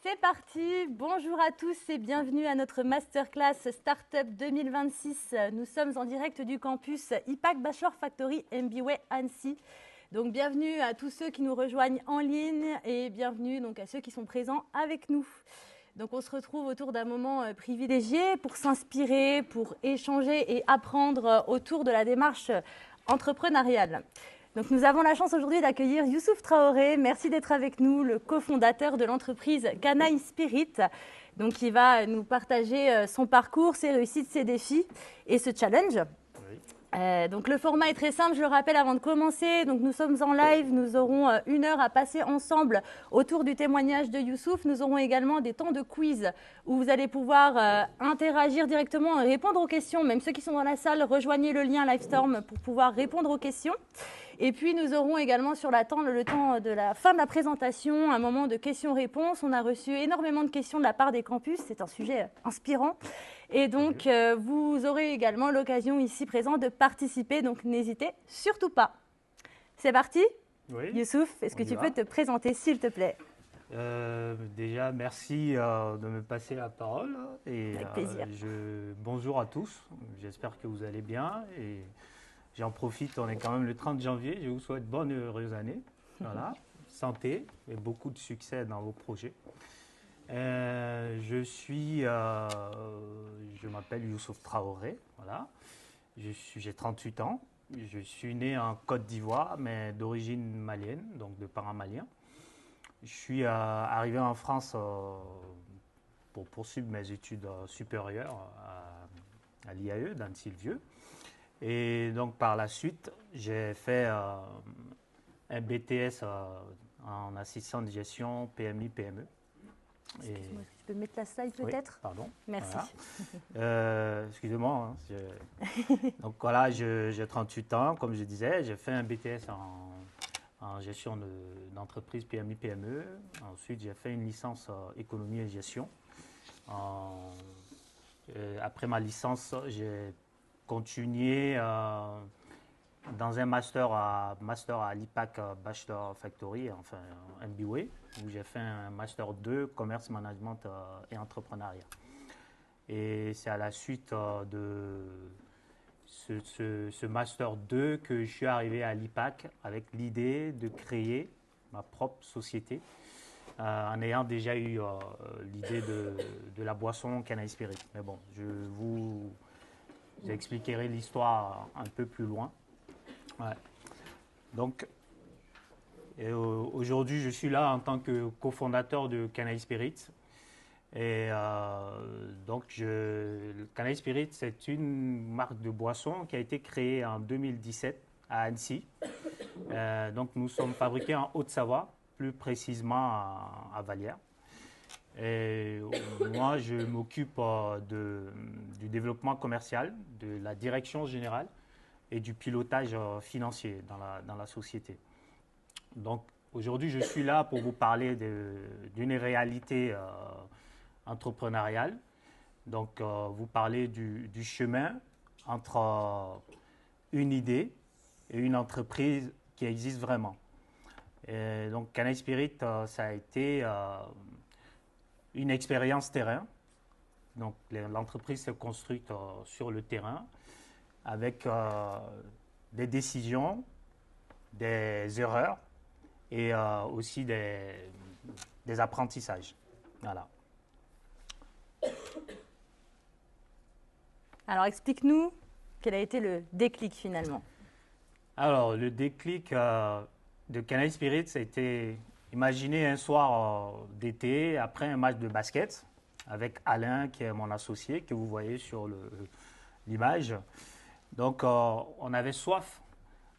C'est parti, bonjour à tous et bienvenue à notre masterclass Startup 2026. Nous sommes en direct du campus IPAC Bachelor Factory MBA Annecy. Donc bienvenue à tous ceux qui nous rejoignent en ligne et bienvenue donc à ceux qui sont présents avec nous. Donc on se retrouve autour d'un moment privilégié pour s'inspirer, pour échanger et apprendre autour de la démarche entrepreneuriale. Donc nous avons la chance aujourd'hui d'accueillir Youssouf Traoré. Merci d'être avec nous, le cofondateur de l'entreprise Canaille Spirit, donc qui va nous partager son parcours, ses réussites, ses défis et ce challenge. Oui. Donc le format est très simple, je le rappelle avant de commencer. Donc nous sommes en live, nous aurons 1 heure à passer ensemble autour du témoignage de Youssouf. Nous aurons également des temps de quiz où vous allez pouvoir interagir directement et répondre aux questions. Même ceux qui sont dans la salle, rejoignez le lien Livestorm pour pouvoir répondre aux questions. Et puis, nous aurons également sur le temps de la fin de la présentation un moment de questions-réponses. On a reçu énormément de questions de la part des campus. C'est un sujet inspirant. Et donc, vous aurez également l'occasion ici présent de participer. Donc, n'hésitez surtout pas. C'est parti ? Oui. Youssouf, est-ce que tu peux te présenter, s'il te plaît ? Déjà, merci de me passer la parole. Et, avec plaisir. Bonjour à tous. J'espère que vous allez bien. Et j'en profite, on est quand même le 30 janvier. Je vous souhaite bonne et heureuse année. Voilà, santé et beaucoup de succès dans vos projets. Je m'appelle Youssouf Traoré. Voilà. J'ai 38 ans. Je suis né en Côte d'Ivoire, mais d'origine malienne, donc de parents maliens. Je suis arrivé en France pour poursuivre mes études supérieures à l'IAE d'Annecy-le-Vieux. Et donc, par la suite, j'ai fait un BTS en assistant de gestion PMI-PME. Excuse-moi, est-ce que tu peux mettre la slide peut-être ? Oui, pardon. Merci. Voilà. Excusez-moi. Donc voilà, j'ai 38 ans, comme je disais. J'ai fait un BTS en gestion d'entreprise PMI-PME. Ensuite, j'ai fait une licence économie et gestion. Après ma licence, j'ai continué dans un master à l'IPAC Bachelor Factory, enfin MBA, où j'ai fait un master 2, commerce, management et entrepreneuriat. Et c'est à la suite de ce master 2 que je suis arrivé à l'IPAC avec l'idée de créer ma propre société, en ayant déjà eu l'idée de la boisson Canaille Spirit. Mais bon, je vous expliquerai l'histoire un peu plus loin. Ouais. Donc, aujourd'hui, je suis là en tant que cofondateur de Canaille Spirit. Et donc, Canaille Spirit, c'est une marque de boisson qui a été créée en 2017 à Annecy. Donc, nous sommes fabriqués en Haute-Savoie, plus précisément à Vallières. Et moi, je m'occupe du développement commercial, de la direction générale et du pilotage financier dans la société. Donc, aujourd'hui, je suis là pour vous parler d'une réalité entrepreneuriale. Donc, vous parler du chemin entre une idée et une entreprise qui existe vraiment. Et donc, Canaille Spirit, ça a été une expérience terrain. Donc, l'entreprise s'est construite sur le terrain avec des décisions, des erreurs et aussi des apprentissages. Voilà. Alors, explique-nous quel a été le déclic finalement. Alors, le déclic de Canaille Spirit, ça a été, imaginez un soir d'été, après un match de basket, avec Alain, qui est mon associé, que vous voyez sur l'image. Donc, on avait soif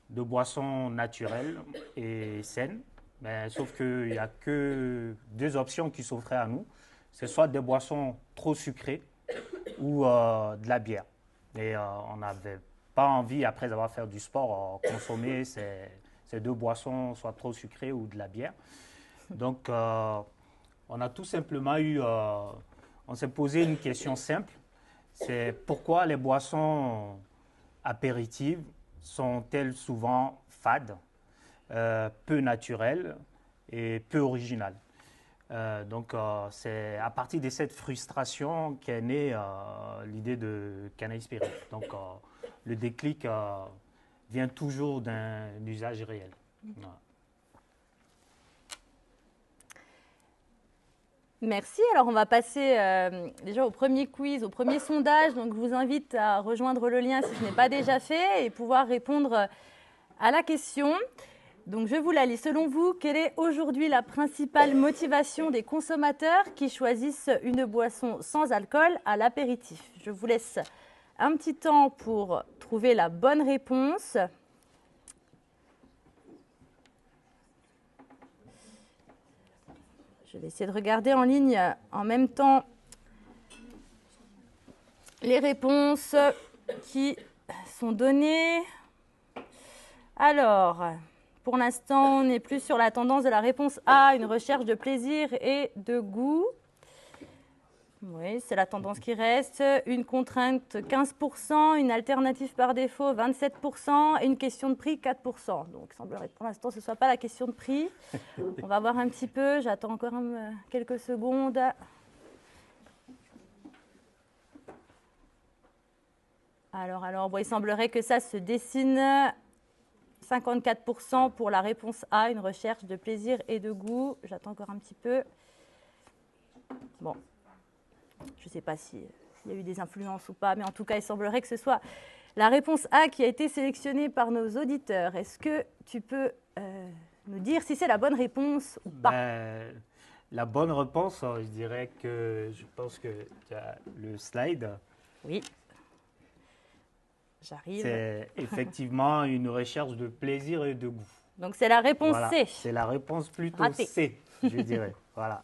de boissons naturelles et saines, mais sauf qu'il n'y a que 2 options qui s'offraient à nous. C'est soit des boissons trop sucrées ou de la bière. Et on n'avait pas envie, après avoir fait du sport, consommer ces 2 boissons, soit trop sucrées ou de la bière. Donc, on a tout simplement on s'est posé une question simple, c'est pourquoi les boissons apéritives sont-elles souvent fades, peu naturelles et peu originales. C'est à partir de cette frustration qu'est née l'idée de Canaille Spirit. Donc, le déclic vient toujours d'un usage réel. Voilà. Merci. Alors, on va passer déjà au premier quiz, au premier sondage. Donc, je vous invite à rejoindre le lien si ce n'est pas déjà fait et pouvoir répondre à la question. Donc, je vous la lis. Selon vous, quelle est aujourd'hui la principale motivation des consommateurs qui choisissent une boisson sans alcool à l'apéritif? Je vous laisse un petit temps pour trouver la bonne réponse. Je vais essayer de regarder en ligne en même temps les réponses qui sont données. Alors, pour l'instant, on est plus sur la tendance de la réponse A, une recherche de plaisir et de goût. Oui, c'est la tendance qui reste. Une contrainte, 15%, une alternative par défaut, 27%, et une question de prix, 4%. Donc, il semblerait que pour l'instant, ce ne soit pas la question de prix. On va voir un petit peu. J'attends encore quelques secondes. Alors, bon, il semblerait que ça se dessine. 54% pour la réponse A, une recherche de plaisir et de goût. J'attends encore un petit peu. Bon. Je ne sais pas s'il y a eu des influences ou pas, mais en tout cas, il semblerait que ce soit la réponse A qui a été sélectionnée par nos auditeurs. Est-ce que tu peux nous dire si c'est la bonne réponse ou pas? La bonne réponse, je dirais que je pense que tu as le slide. Oui, j'arrive. C'est effectivement une recherche de plaisir et de goût. Donc, c'est la réponse Voilà. C. C'est la réponse plutôt Raté. C, je dirais. Voilà.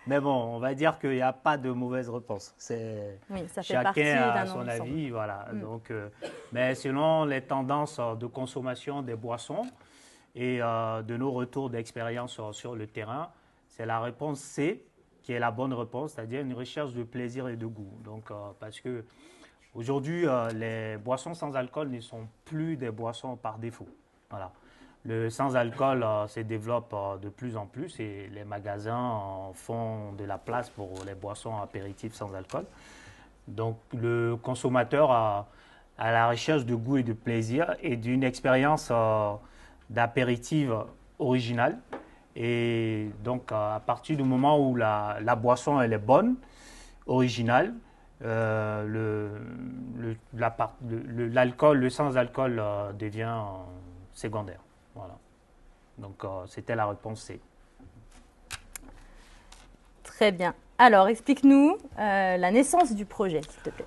Mais bon, on va dire qu'il n'y a pas de mauvaise réponse. Oui, ça fait chacun partie d'un a son ensemble. avis, voilà. Donc, mais selon les tendances de consommation des boissons et de nos retours d'expérience sur le terrain, c'est la réponse C qui est la bonne réponse, c'est-à-dire une recherche de plaisir et de goût. Donc, parce que aujourd'hui, les boissons sans alcool ne sont plus des boissons par défaut. Voilà. Le sans-alcool se développe de plus en plus et les magasins font de la place pour les boissons apéritives sans alcool. Donc le consommateur a la recherche de goût et de plaisir et d'une expérience d'apéritif originale. Et donc à partir du moment où la boisson elle est bonne, originale, l'alcool, le sans-alcool devient secondaire. Voilà. Donc, c'était la réponse C. Très bien. Alors, explique-nous la naissance du projet, s'il te plaît.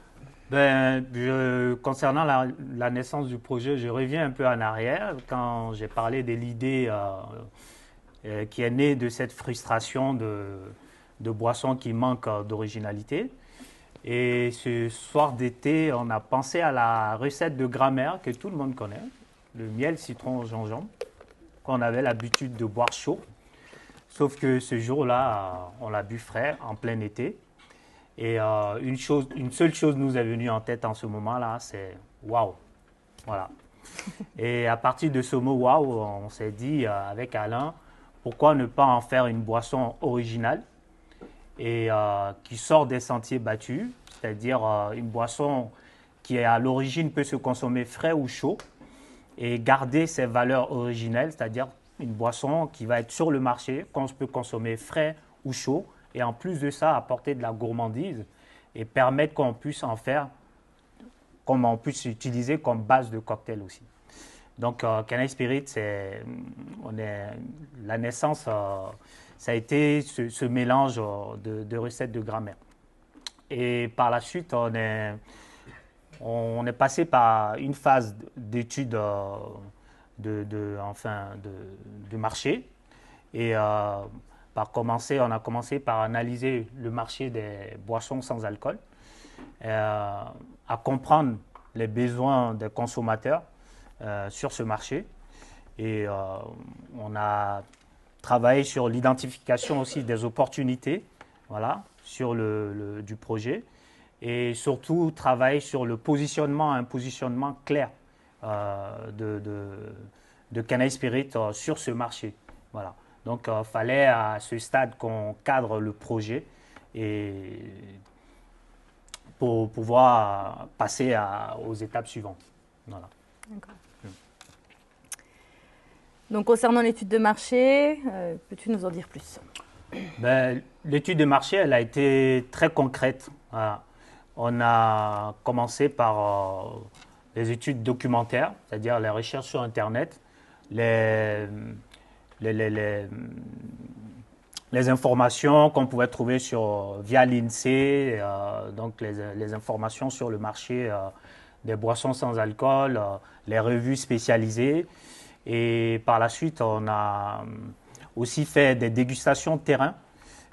Concernant la naissance du projet, je reviens un peu en arrière quand j'ai parlé de l'idée qui est née de cette frustration de boissons qui manquent d'originalité. Et ce soir d'été, on a pensé à la recette de grammaire que tout le monde connaît, le miel, citron, gingembre, qu'on avait l'habitude de boire chaud. Sauf que ce jour-là, on l'a bu frais, en plein été. Et une seule chose nous est venue en tête en ce moment-là, c'est « waouh ». Voilà. Et à partir de ce mot « waouh », on s'est dit avec Alain, pourquoi ne pas en faire une boisson originale et qui sort des sentiers battus, c'est-à-dire une boisson qui à l'origine peut se consommer frais ou chaud et garder ses valeurs originelles, c'est-à-dire une boisson qui va être sur le marché, qu'on peut consommer frais ou chaud, et en plus de ça, apporter de la gourmandise et permettre qu'on puisse en faire, comme on puisse utiliser comme base de cocktail aussi. Donc, Canaille Spirit, la naissance, ça a été ce mélange de recettes de grammaire. Et par la suite, on est passé par une phase d'étude de marché. Et on a commencé par analyser le marché des boissons sans alcool, à comprendre les besoins des consommateurs sur ce marché. Et on a travaillé sur l'identification aussi des opportunités, voilà, du projet. Et surtout, travailler sur un positionnement clair de Canaille Spirit sur ce marché. Voilà. Donc, il fallait à ce stade qu'on cadre le projet et pour pouvoir passer aux étapes suivantes. Voilà. D'accord. Donc, concernant l'étude de marché, peux-tu nous en dire plus? Ben, l'étude de marché, elle a été très concrète. Voilà. On a commencé par les études documentaires, c'est-à-dire les recherches sur Internet, les, les, les, les, les informations qu'on pouvait trouver via l'INSEE, donc les informations sur le marché des boissons sans alcool, les revues spécialisées. Et par la suite, on a aussi fait des dégustations de terrain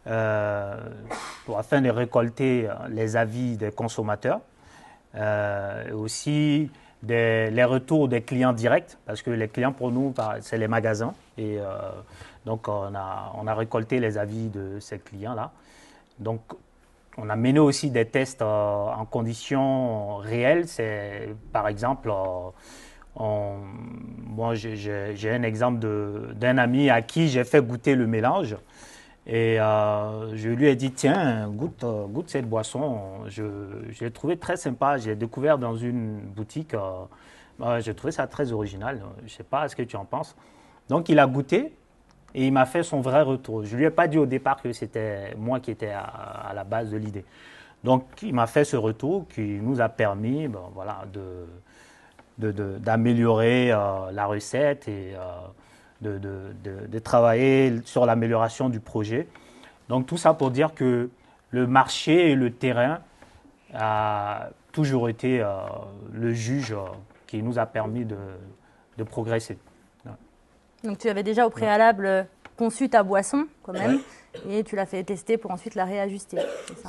afin de récolter les avis des consommateurs. Aussi les retours des clients directs, parce que les clients pour nous, c'est les magasins. Et donc, on a récolté les avis de ces clients-là. Donc, on a mené aussi des tests en conditions réelles. C'est, par exemple, moi, j'ai un exemple d'un ami à qui j'ai fait goûter le mélange. Et je lui ai dit, tiens, goûte cette boisson. Je l'ai trouvé très sympa. J'ai découvert dans une boutique. J'ai trouvé ça très original. Je ne sais pas ce que tu en penses. Donc, il a goûté et il m'a fait son vrai retour. Je ne lui ai pas dit au départ que c'était moi qui étais à la base de l'idée. Donc, il m'a fait ce retour qui nous a permis voilà, d'améliorer la recette et de travailler sur l'amélioration du projet. Donc tout ça pour dire que le marché et le terrain a toujours été le juge qui nous a permis de progresser. Donc tu avais déjà au préalable conçu ta boisson quand même, et tu l'as fait tester pour ensuite la réajuster.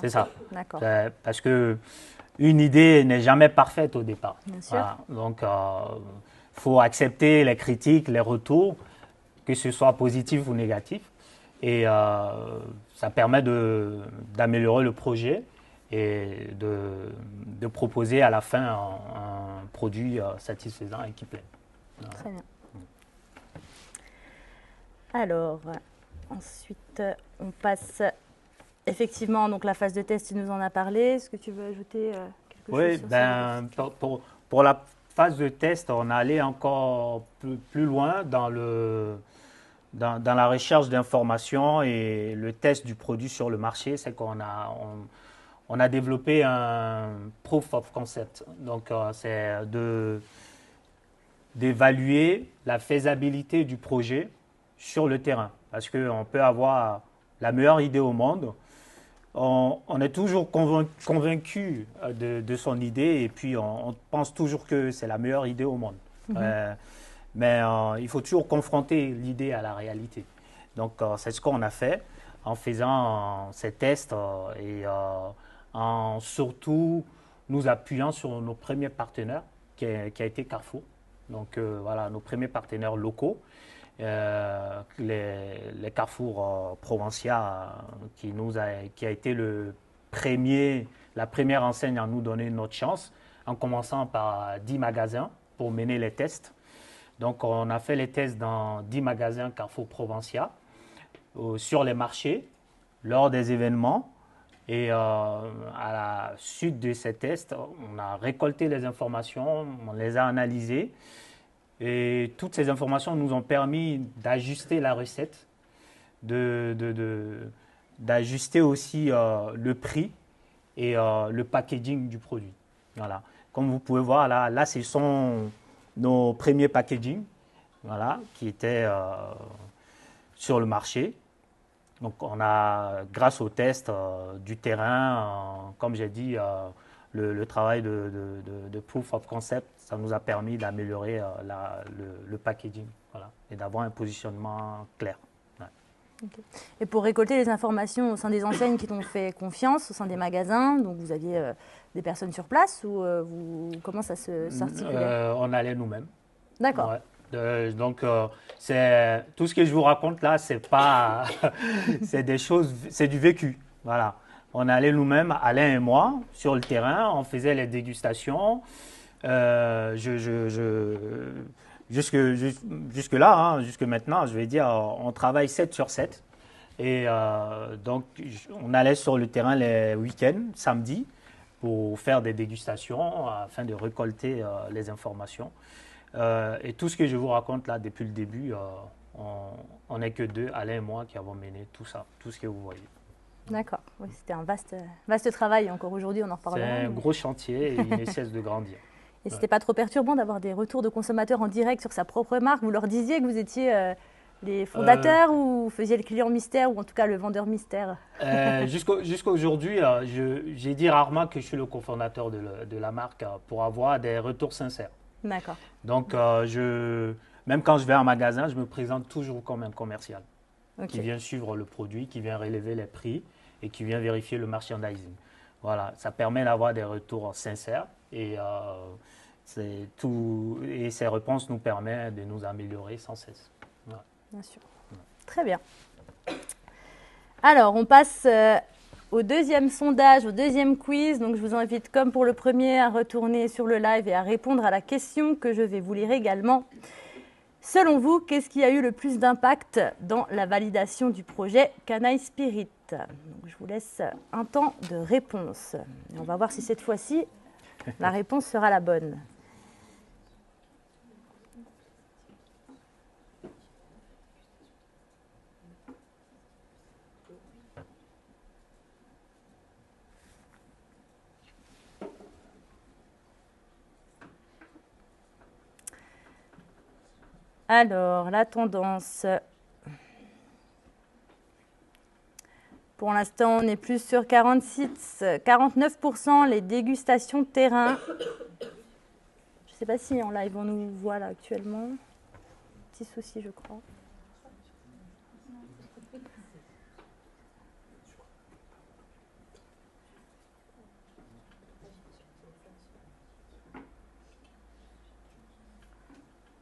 C'est ça. D'accord. Parce que une idée n'est jamais parfaite au départ. Bien sûr. Voilà. Donc il faut accepter les critiques, les retours, que ce soit positif ou négatif. Et ça permet d'améliorer le projet et de proposer à la fin un produit satisfaisant et qui plaît. Voilà. Très bien. Alors, ensuite, on passe effectivement donc la phase de test, tu nous en as parlé. Est-ce que tu veux ajouter quelque chose sur ça? Pour la phase de test, on est allé encore plus loin dans la recherche d'informations et le test du produit sur le marché. C'est qu'on a développé un proof of concept. Donc, c'est d'évaluer la faisabilité du projet sur le terrain. Parce qu'on peut avoir la meilleure idée au monde. On est toujours convaincu de son idée et puis on pense toujours que c'est la meilleure idée au monde. Mais il faut toujours confronter l'idée à la réalité. Donc, c'est ce qu'on a fait en faisant ces tests et en surtout nous appuyant sur nos premiers partenaires, qui a été Carrefour. Donc, voilà, nos premiers partenaires locaux. Les Carrefour Provencia, qui a été la première enseigne à nous donner notre chance, en commençant par 10 magasins pour mener les tests. Donc, on a fait les tests dans 10 magasins Carrefour Provencia, sur les marchés, lors des événements. Et à la suite de ces tests, on a récolté les informations, on les a analysées. Et toutes ces informations nous ont permis d'ajuster la recette, d'ajuster aussi le prix et le packaging du produit. Voilà. Comme vous pouvez voir, là ce sont nos premiers packaging, voilà, qui étaient sur le marché. Donc, on a, grâce au test du terrain, comme j'ai dit, le travail de proof of concept, ça nous a permis d'améliorer le packaging, voilà, et d'avoir un positionnement clair. Ouais. Okay. Et pour récolter les informations au sein des enseignes qui t'ont fait confiance, au sein des magasins, donc vous aviez des personnes sur place ou comment ça s'articulait? On allait nous-mêmes. D'accord. Ouais. Donc, c'est tout ce que je vous raconte là, c'est pas, c'est des choses, c'est du vécu. Voilà. On allait nous-mêmes, Alain et moi, sur le terrain, on faisait les dégustations. jusque là, hein, jusque maintenant, je vais dire, on travaille 7 sur 7. Et donc, on allait sur le terrain les week-ends, samedi, pour faire des dégustations afin de récolter les informations. Et tout ce que je vous raconte là depuis le début, on n'est que deux, Alain et moi, qui avons mené tout ça, tout ce que vous voyez. D'accord, oui, c'était un vaste travail. Encore aujourd'hui, on en reparlera. C'est un gros chantier et il ne cesse de grandir. Et c'était pas trop perturbant d'avoir des retours de consommateurs en direct sur sa propre marque? Vous leur disiez que vous étiez les fondateurs ou vous faisiez le client mystère ou en tout cas le vendeur mystère? Jusqu'à aujourd'hui, j'ai dit rarement que je suis le cofondateur de la marque pour avoir des retours sincères. D'accord. Donc, même quand je vais en magasin, je me présente toujours comme un commercial qui vient suivre le produit, qui vient relever les prix et qui vient vérifier le merchandising. Voilà, ça permet d'avoir des retours sincères et ces réponses nous permettent de nous améliorer sans cesse. Voilà. Bien sûr. Très bien. Alors, on passe au deuxième sondage, au deuxième quiz. Donc, je vous invite, comme pour le premier, à retourner sur le live et à répondre à la question que je vais vous lire également. Selon vous, qu'est-ce qui a eu le plus d'impact dans la validation du projet Canaille Spirit? Donc, je vous laisse un temps de réponse. Et on va voir si cette fois-ci, la réponse sera la bonne. Alors, la tendance. Pour l'instant, on est plus sur 49% les dégustations terrain. Je ne sais pas si en live on nous voit là actuellement. Petit souci, je crois.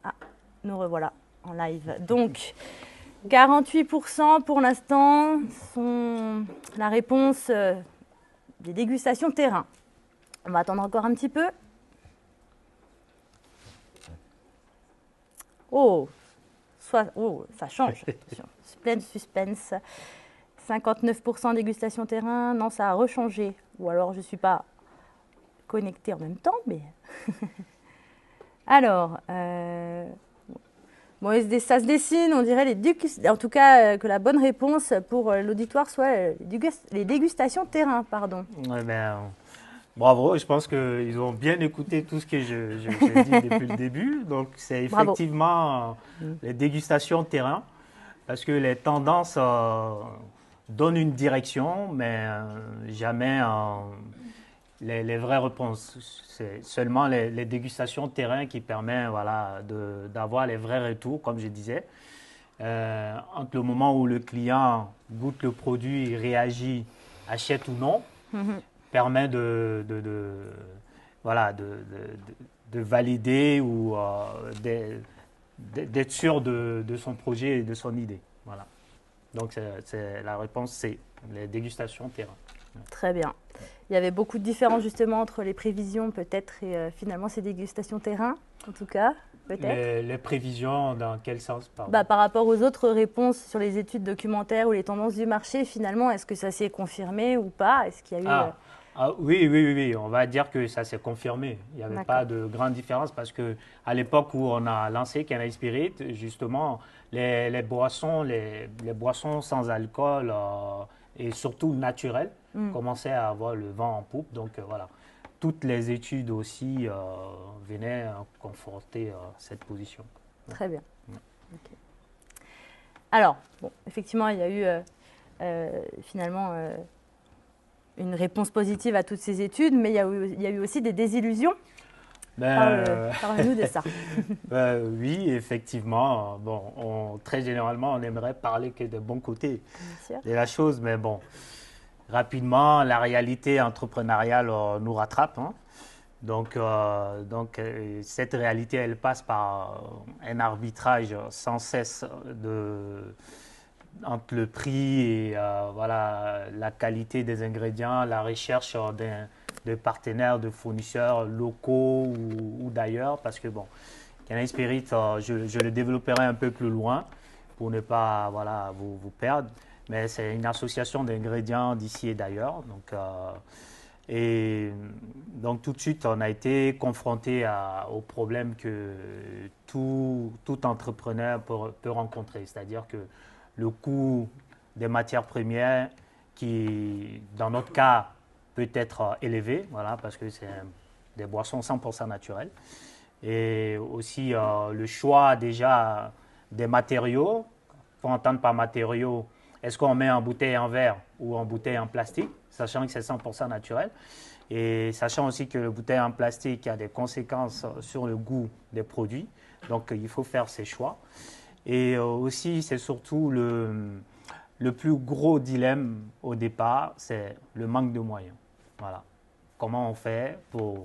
Ah, nous revoilà en live. Donc, 48% pour l'instant sont la réponse des dégustations terrain. On va attendre encore un petit peu. Oh, ça change. Plein de suspense. 59% dégustation terrain. Non, ça a rechangé. Ou alors je ne suis pas connectée en même temps, mais... Alors... Bon, ça se dessine, on dirait en tout cas que la bonne réponse pour l'auditoire soit les dégustations terrain, pardon. Ouais, bravo, je pense qu'ils ont bien écouté tout ce que j'ai dit depuis le début. Donc, c'est effectivement les dégustations terrain, parce que les tendances donnent une direction, mais jamais les vraies réponses. C'est seulement les dégustations terrain qui permettent d'avoir les vrais retours, comme je disais. Entre le moment où le client goûte le produit, réagit, achète ou non, permet de valider ou d'être sûr de son projet et de son idée. Voilà. Donc, la réponse, c'est les dégustations terrain. Très bien. Il y avait beaucoup de différences justement entre les prévisions peut-être et finalement ces dégustations terrain, en tout cas, peut-être. Les prévisions, dans quel sens par rapport aux autres réponses sur les études documentaires ou les tendances du marché, finalement, est-ce que ça s'est confirmé ou pas? Est-ce qu'il y a eu... Oui, on va dire que ça s'est confirmé. Il n'y avait pas de grande différence parce qu'à l'époque où on a lancé Canaille Spirit, justement, les boissons sans alcool et surtout naturelles commençaient à avoir le vent en poupe. Donc voilà, toutes les études aussi venaient conforter cette position. Très bien. Okay. Alors, bon, effectivement, il y a eu finalement une réponse positive à toutes ces études, mais il y a eu aussi des désillusions. Parlez-nous de ça. Oui, effectivement. Bon, très généralement, on aimerait parler que des bons côtés de la chose, mais bon, rapidement, la réalité entrepreneuriale nous rattrape. Hein. Donc, cette réalité, elle passe par un arbitrage sans cesse entre le prix et la qualité des ingrédients, la recherche de partenaires, de fournisseurs locaux ou d'ailleurs, parce que bon, Cannabis Spirit, je le développerai un peu plus loin pour ne pas voilà, vous perdre. Mais c'est une association d'ingrédients d'ici et d'ailleurs. Et donc tout de suite, on a été confronté au problème que tout entrepreneur peut rencontrer. C'est-à-dire que le coût des matières premières, qui dans notre cas peut être élevé, voilà, parce que c'est des boissons 100% naturelles. Et aussi le choix déjà des matériaux. Il faut entendre par matériaux, est-ce qu'on met en bouteille en verre ou en bouteille en plastique, sachant que c'est 100% naturel. Et sachant aussi que le bouteille en plastique a des conséquences sur le goût des produits. Donc il faut faire ses choix. Et aussi, c'est surtout le plus gros dilemme au départ, c'est le manque de moyens. Voilà. Comment on fait pour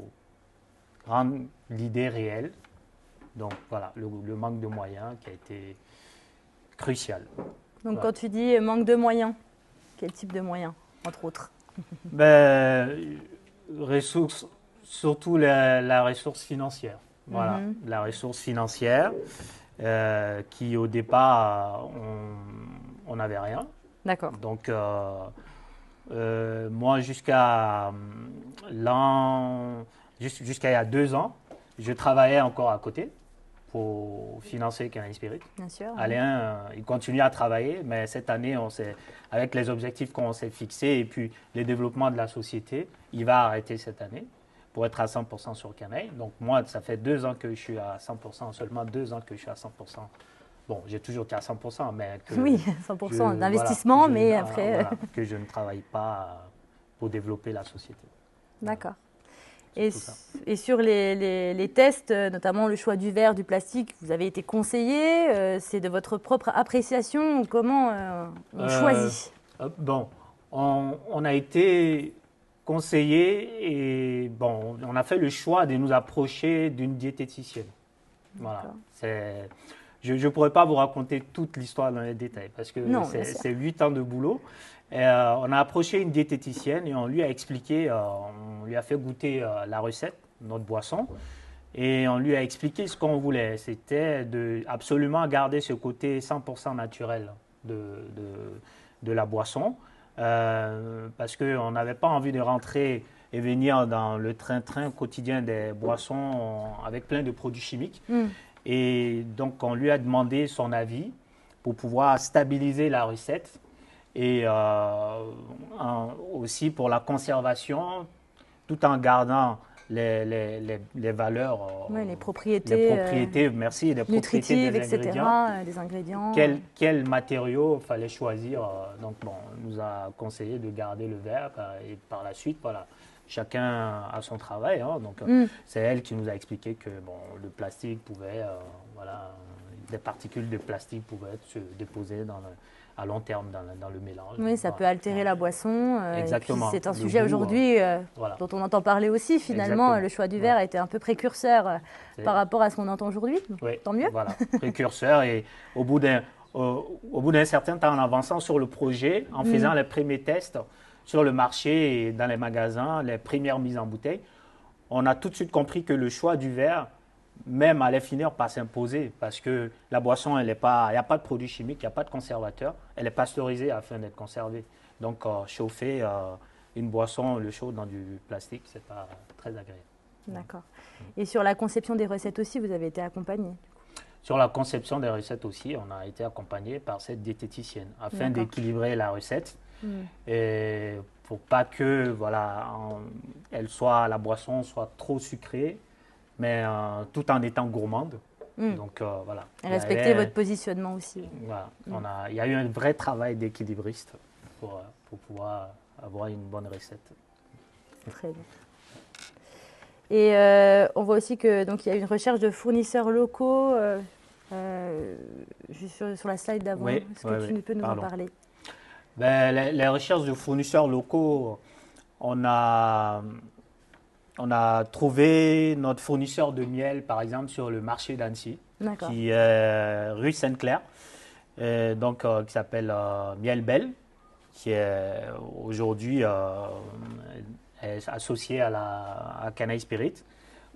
rendre l'idée réelle. Donc voilà, le manque de moyens qui a été crucial. Donc voilà. Quand tu dis manque de moyens, quel type de moyens, entre autres? Ressources, surtout la ressource financière. Voilà, la ressource financière qui au départ, on n'avait rien. D'accord. Donc moi, jusqu'à il y a 2 ans, je travaillais encore à côté pour financer Cannabis Spirit. Bien sûr. Alain, il continue à travailler, mais cette année, avec les objectifs qu'on s'est fixés et puis le développement de la société, il va arrêter cette année pour être à 100% sur Cannabis. Donc moi, ça fait 2 ans que je suis à 100%, seulement 2 ans que je suis à 100%. Bon, j'ai toujours été à 100%, mais que oui, 100% d'investissement, voilà, mais après... Voilà, que je ne travaille pas pour développer la société. D'accord. Et sur les tests, notamment le choix du verre, du plastique, vous avez été conseillé, c'est de votre propre appréciation, comment on choisit? Bon, on a été conseillé et bon, on a fait le choix de nous approcher d'une diététicienne. Voilà. Je ne pourrais pas vous raconter toute l'histoire dans les détails parce que c'est 8 ans de boulot. Et, on a approché une diététicienne et on lui a expliqué, on lui a fait goûter la recette, notre boisson, et on lui a expliqué ce qu'on voulait. C'était absolument garder ce côté 100% naturel de la boisson parce qu'on n'avait pas envie de rentrer et venir dans le train-train quotidien des boissons avec plein de produits chimiques. Et donc, on lui a demandé son avis pour pouvoir stabiliser la recette et aussi pour la conservation, tout en gardant les valeurs, les propriétés, merci, les nutritives, propriétés des ingrédients. Quel matériau fallait choisir. Donc, bon, on nous a conseillé de garder le verre et par la suite, voilà. Chacun a son travail, hein, donc c'est elle qui nous a expliqué que bon, le plastique pouvait, des particules de plastique pouvaient se déposer à long terme dans le mélange. Oui, ça peut altérer la boisson. Exactement. C'est un sujet aujourd'hui dont on entend parler aussi. Finalement, le choix du verre a été un peu précurseur par rapport à ce qu'on entend aujourd'hui. Tant mieux. Voilà, précurseur. Et au bout d'un certain temps, en avançant sur le projet, en faisant les premiers tests sur le marché et dans les magasins, les premières mises en bouteille, on a tout de suite compris que le choix du verre même allait finir par s'imposer parce que la boisson, il n'y a pas de produits chimiques, il n'y a pas de conservateur, elle est pasteurisée afin d'être conservée. Donc, chauffer une boisson, le chaud dans du plastique, ce n'est pas très agréable. D'accord. Et sur la conception des recettes aussi, vous avez été accompagné? Sur la conception des recettes aussi, on a été accompagné par cette diététicienne afin d'équilibrer la recette. Et pour pas que la boisson soit trop sucrée, mais tout en étant gourmande. Donc voilà. Et respecter votre positionnement aussi. Voilà. Il y a eu un vrai travail d'équilibriste pour pouvoir avoir une bonne recette. Très bien. Et on voit aussi que donc il y a une recherche de fournisseurs locaux. Juste sur la slide d'avant. Est-ce que tu peux nous en parler? Les recherches de fournisseurs locaux, on a trouvé notre fournisseur de miel, par exemple, sur le marché d'Annecy, qui est rue Sainte-Claire, qui s'appelle Miel Belle, qui est aujourd'hui associé à Cannabis Spirit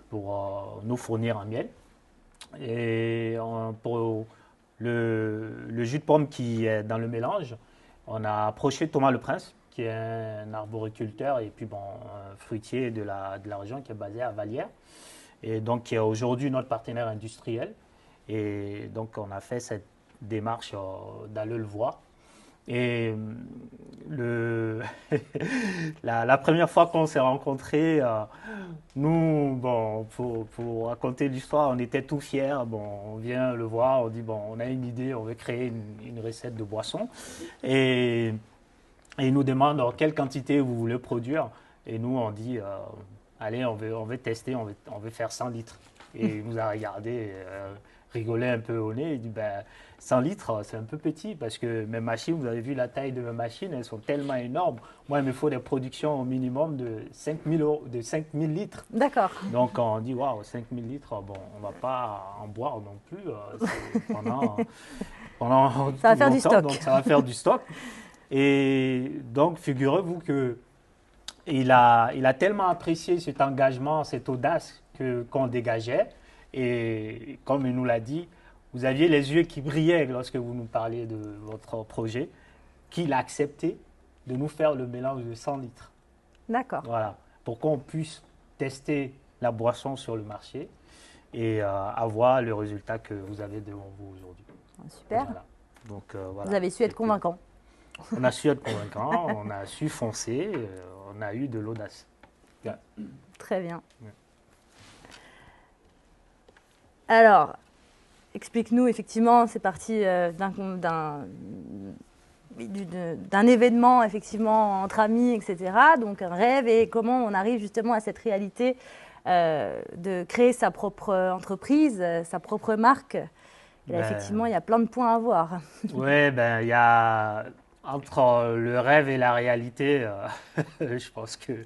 pour nous fournir un miel. Et pour le jus de pomme qui est dans le mélange, on a approché Thomas Le Prince, qui est un arboriculteur et puis bon, un fruitier de la région qui est basé à Vallières. Et donc, qui est aujourd'hui notre partenaire industriel. Et donc, on a fait cette démarche d'aller le voir. Et la première fois qu'on s'est rencontrés, nous, bon, pour raconter l'histoire, on était tout fiers. Bon, on vient le voir, on dit, bon, on a une idée, on veut créer une recette de boisson. Et, et il nous demande quelle quantité vous voulez produire. Et nous, on dit, allez, on veut tester, on veut faire 100 litres. Et il nous a regardé, rigolé un peu au nez. Il dit, ben, 100 litres, c'est un peu petit parce que mes machines, vous avez vu la taille de mes machines, elles sont tellement énormes. Moi, il me faut des productions au minimum de 5000 litres. D'accord. Donc, on dit, waouh, 5000 litres, bon, on ne va pas en boire non plus pendant Ça va faire longtemps, du stock. donc ça va faire du stock. Et donc, figurez-vous que il a tellement apprécié cet engagement, cette audace qu'on dégageait. Et comme il nous l'a dit, vous aviez les yeux qui brillaient lorsque vous nous parliez de votre projet, qu'il a accepté de nous faire le mélange de 100 litres. D'accord. Voilà, pour qu'on puisse tester la boisson sur le marché et avoir le résultat que vous avez devant vous aujourd'hui. Super. Voilà. Donc, voilà. Vous avez su être convaincant. On a su être convaincant, on a su foncer, on a eu de l'audace. Yeah. Très bien. Ouais. Alors, explique-nous, effectivement, c'est parti d'un événement, effectivement, entre amis, etc. Donc, un rêve, et comment on arrive justement à cette réalité de créer sa propre entreprise, sa propre marque. Et là, effectivement, il y a plein de points à voir. Oui, ben, il y a entre le rêve et la réalité, je pense qu'il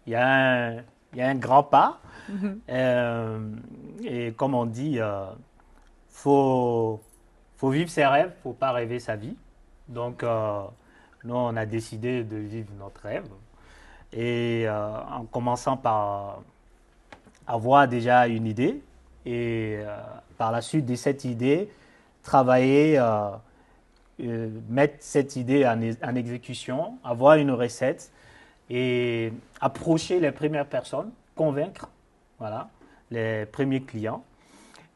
y a un grand pas. Et comme on dit, faut vivre ses rêves, faut pas rêver sa vie. Donc, nous, on a décidé de vivre notre rêve. Et en commençant par avoir déjà une idée, et par la suite de cette idée, travailler, mettre cette idée en exécution, avoir une recette et approcher les premières personnes, convaincre, voilà, les premiers clients,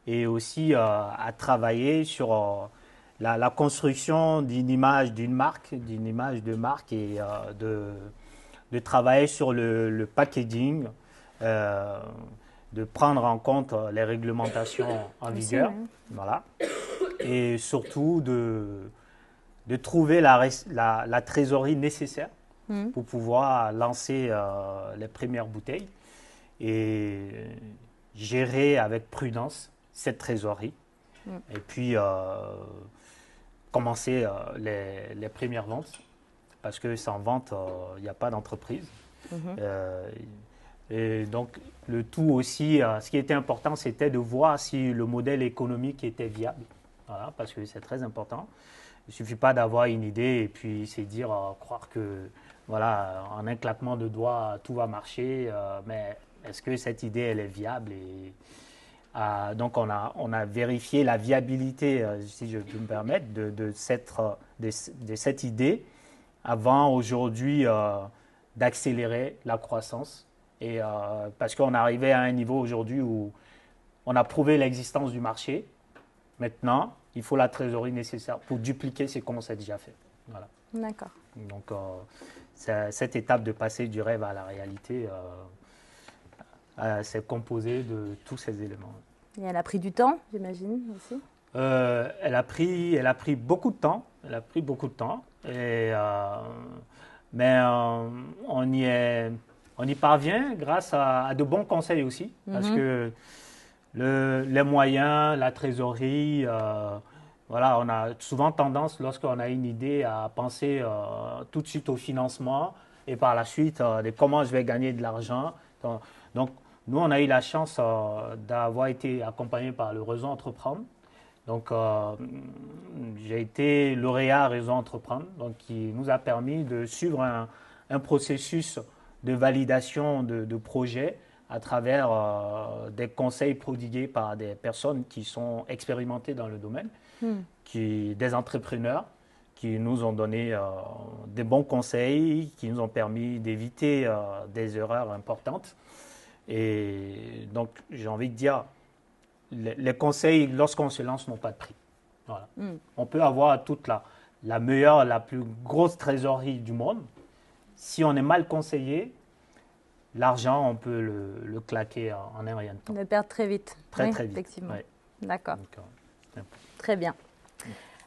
et aussi à travailler sur la construction d'une image d'une marque, d'une image de marque, et de travailler sur le packaging, de prendre en compte les réglementations en vigueur, voilà, et surtout de trouver la trésorerie nécessaire pour pouvoir lancer les premières bouteilles et gérer avec prudence cette trésorerie. Et puis commencer les premières ventes, parce que sans vente, il n'y a pas d'entreprise. Et donc, le tout aussi, ce qui était important, c'était de voir si le modèle économique était viable, voilà, parce que c'est très important. Il ne suffit pas d'avoir une idée et puis c'est dire, croire que, voilà, en un claquement de doigts, tout va marcher, mais est-ce que cette idée, elle est viable? Et donc, on a vérifié la viabilité, si je peux me permettre, de cette idée avant aujourd'hui d'accélérer la croissance. Et parce qu'on arrivait à un niveau aujourd'hui où on a prouvé l'existence du marché. Maintenant, il faut la trésorerie nécessaire pour dupliquer ce qu'on s'est déjà fait. Voilà. D'accord. Donc, cette étape de passer du rêve à la réalité, c'est composé de tous ces éléments. Et elle a pris du temps, j'imagine, aussi. Elle a pris beaucoup de temps. Elle a pris beaucoup de temps. Mais on y parvient grâce à de bons conseils aussi. Parce que les moyens, la trésorerie, voilà, on a souvent tendance, lorsqu'on a une idée, à penser tout de suite au financement et par la suite de comment je vais gagner de l'argent. Donc, nous, on a eu la chance d'avoir été accompagné par le Réseau Entreprendre. Donc, j'ai été lauréat Réseau Entreprendre, donc, qui nous a permis de suivre un processus de validation de projets à travers des conseils prodigués par des personnes qui sont expérimentées dans le domaine, des entrepreneurs qui nous ont donné des bons conseils, qui nous ont permis d'éviter des erreurs importantes. Et donc, j'ai envie de dire, les conseils, lorsqu'on se lance, n'ont pas de prix. Voilà. On peut avoir toute la meilleure, la plus grosse trésorerie du monde. Si on est mal conseillé, l'argent, on peut le claquer en un rien de temps. On le perd très vite. Très vite. Effectivement. Ouais. D'accord. Très bien.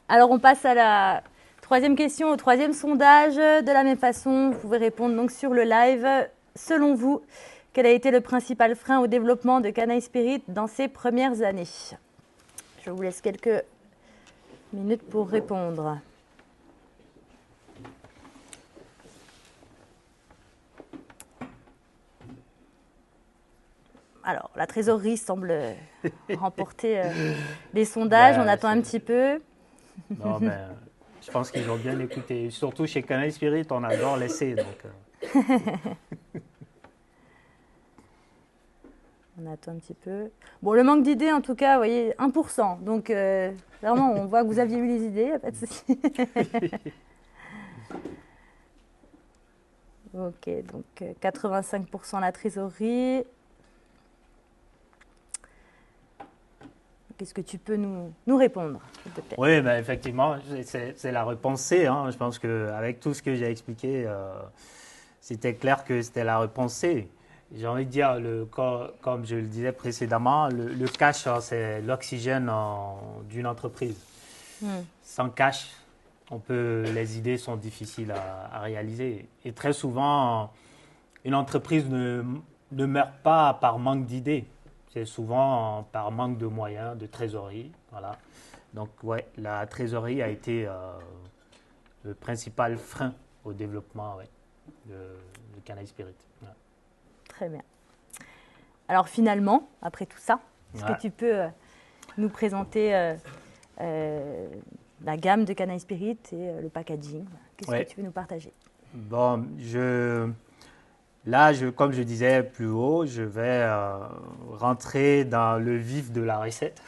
Alors, on passe à la troisième question, au troisième sondage. De la même façon, vous pouvez répondre donc sur le live. Selon vous, quel a été le principal frein au développement de Canaille Spirit dans ses premières années? Je vous laisse quelques minutes pour répondre. Alors, la trésorerie semble remporter les sondages. On attend un petit peu. Non, mais je pense qu'ils ont bien écouté. Surtout chez Canaille Spirit, on adore l'essai. On attend un petit peu. Bon, le manque d'idées, en tout cas, vous voyez, 1%. Donc, vraiment, on voit que vous aviez eu les idées, pas de souci. Ok, donc 85% la trésorerie. Qu'est-ce que tu peux nous répondre, s'il te plaît? Oui, ben, effectivement, c'est la réponse C. Je pense qu'avec tout ce que j'ai expliqué, c'était clair que c'était la réponse C. J'ai envie de dire, comme je le disais précédemment, le cash, c'est l'oxygène d'une entreprise. Sans cash, les idées sont difficiles à réaliser. Et très souvent, une entreprise ne meurt pas par manque d'idées. C'est souvent par manque de moyens, de trésorerie. Voilà. Donc, ouais, la trésorerie a été le principal frein au développement de Canaille Spirit. Ouais. Très bien. Alors finalement, après tout ça, est-ce que tu peux nous présenter la gamme de Canaille Spirit et le packaging? Qu'est-ce que tu veux nous partager? Bon, comme je disais plus haut, je vais rentrer dans le vif de la recette.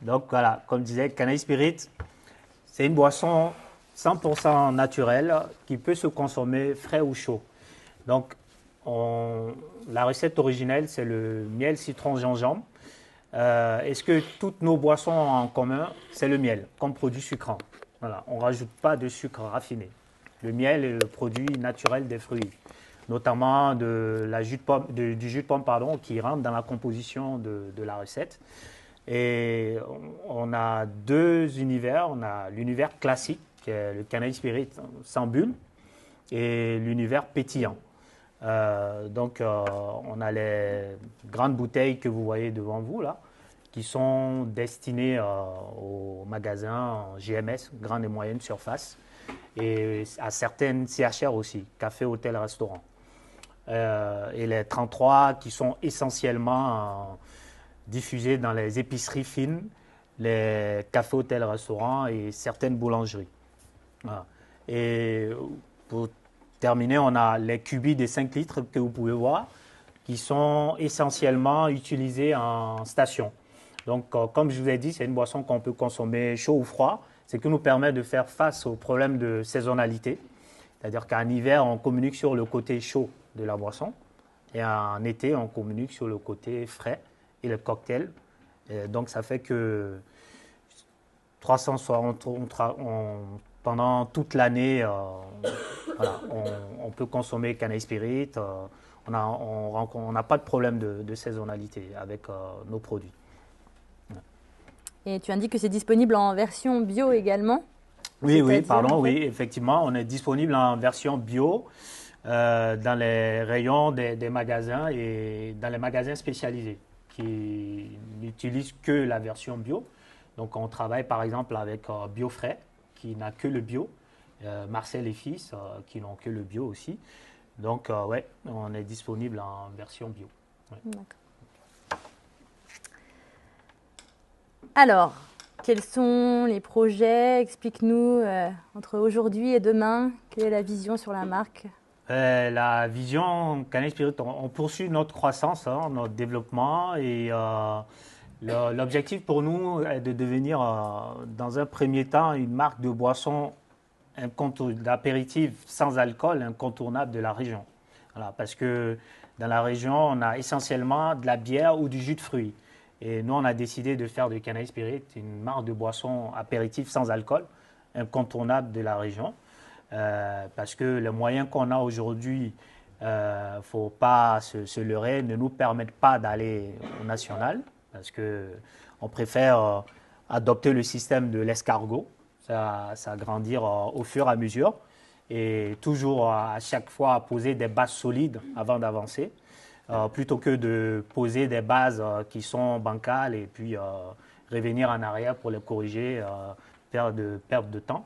Donc voilà, comme je disais, Canaille Spirit, c'est une boisson 100% naturelle qui peut se consommer frais ou chaud. Donc, la recette originelle, c'est le miel, citron, gingembre. Est-ce que toutes nos boissons ont en commun? C'est le miel, comme produit sucrant. Voilà, on ne rajoute pas de sucre raffiné. Le miel est le produit naturel des fruits, notamment du jus de pomme qui rentre dans la composition de la recette. Et on a deux univers. On a l'univers classique, qui est le Canaille Spirit sans bulle, et l'univers pétillant. Donc, on a les grandes bouteilles que vous voyez devant vous, là, qui sont destinées aux magasins GMS, grande et moyenne surface, et à certaines CHR aussi, café, hôtel, restaurant. Et les 33 qui sont essentiellement diffusés dans les épiceries fines, les cafés, hôtels, restaurants et certaines boulangeries. Voilà. Et pour terminer, on a les cubis des 5 litres que vous pouvez voir, qui sont essentiellement utilisés en station. Donc, comme je vous ai dit, c'est une boisson qu'on peut consommer chaud ou froid, ce qui nous permet de faire face aux problèmes de saisonnalité. C'est-à-dire qu'en hiver, on communique sur le côté chaud de la boisson, et en été, on communique sur le côté frais et le cocktail. Et donc, ça fait que 360, pendant toute l'année, voilà, on peut consommer Canaille Spirit. On n'a pas de problème de saisonnalité avec nos produits. Et tu indiques que c'est disponible en version bio également? Oui, effectivement, on est disponible en version bio dans les rayons des magasins et dans les magasins spécialisés qui n'utilisent que la version bio. Donc, on travaille par exemple avec Biofrais, qui n'a que le bio, Marcel et Fils, qui n'ont que le bio aussi. Donc, ouais, on est disponible en version bio. Ouais. D'accord. Alors, quels sont les projets? Explique-nous entre aujourd'hui et demain, quelle est la vision sur la marque? La vision Canal Spirit, on poursuit notre croissance, hein, notre développement et l'objectif pour nous est de devenir, dans un premier temps, une marque de boisson d'apéritif sans alcool incontournable de la région. Voilà, parce que dans la région, on a essentiellement de la bière ou du jus de fruits. Et nous, on a décidé de faire de Canal Spirit une marque de boisson apéritif sans alcool incontournable de la région. Parce que les moyens qu'on a aujourd'hui, il ne faut pas se leurrer, ne nous permettent pas d'aller au national, parce qu'on préfère adopter le système de l'escargot, ça grandir au fur et à mesure, et toujours à chaque fois poser des bases solides avant d'avancer, plutôt que de poser des bases qui sont bancales et puis revenir en arrière pour les corriger, perdre de temps.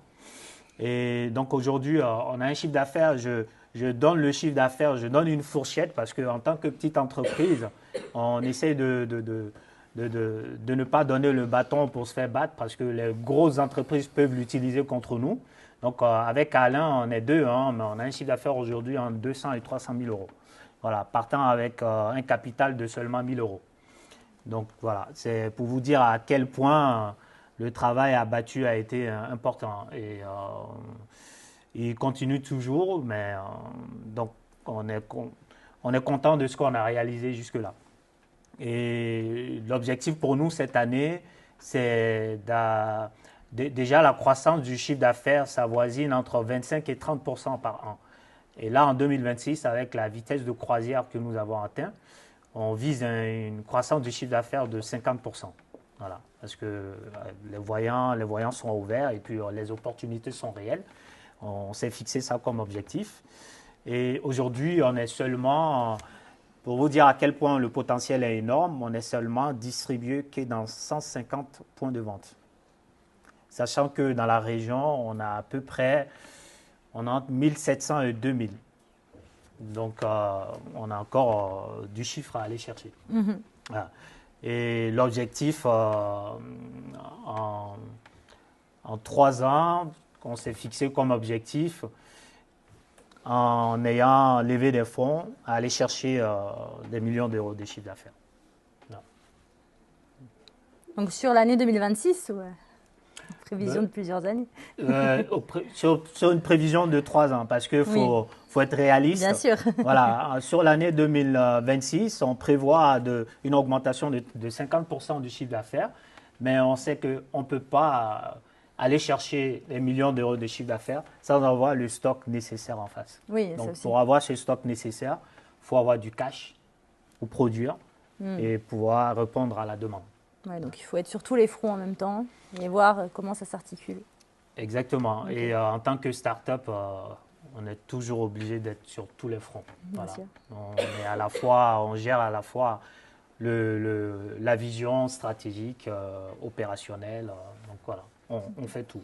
Et donc aujourd'hui, on a un chiffre d'affaires, je donne le chiffre d'affaires, je donne une fourchette parce qu'en tant que petite entreprise, on essaie de ne pas donner le bâton pour se faire battre parce que les grosses entreprises peuvent l'utiliser contre nous. Donc avec Alain, on est deux, hein, mais on a un chiffre d'affaires aujourd'hui entre 200 et 300 000 euros. Voilà, partant avec un capital de seulement 1 000 euros. Donc voilà, c'est pour vous dire à quel point le travail abattu a été important. Et il continue toujours, mais donc on est content de ce qu'on a réalisé jusque-là. Et l'objectif pour nous cette année, c'est déjà la croissance du chiffre d'affaires s'avoisine entre 25 et 30% par an. Et là, en 2026, avec la vitesse de croisière que nous avons atteint, on vise une croissance du chiffre d'affaires de 50%. Voilà, parce que les voyants sont ouverts et puis les opportunités sont réelles. On s'est fixé ça comme objectif. Et aujourd'hui, on est seulement, pour vous dire à quel point le potentiel est énorme, on est seulement distribué que dans 150 points de vente. Sachant que dans la région, on a à peu près entre 1700 et 2000. Donc, on a encore du chiffre à aller chercher. Mm-hmm. Voilà. Et l'objectif, en 3 ans, qu'on s'est fixé comme objectif, en ayant levé des fonds, à aller chercher des millions d'euros de chiffre d'affaires. Donc sur l'année 2026 ou prévision de plusieurs années? Sur une prévision de 3 ans, parce qu'il faut être réaliste. Bien sûr. Voilà, sur l'année 2026, on prévoit une augmentation de 50% du chiffre d'affaires, mais on sait qu'on ne peut pas aller chercher les millions d'euros de chiffre d'affaires sans avoir le stock nécessaire en face. Oui, donc, pour avoir ce stock nécessaire, il faut avoir du cash pour produire et pouvoir répondre à la demande. Ouais, donc il faut être sur tous les fronts en même temps et voir comment ça s'articule. Exactement. Okay. Et en tant que start-up, on est toujours obligé d'être sur tous les fronts. Voilà. On gère à la fois la vision stratégique, opérationnelle. Donc voilà, on fait tout.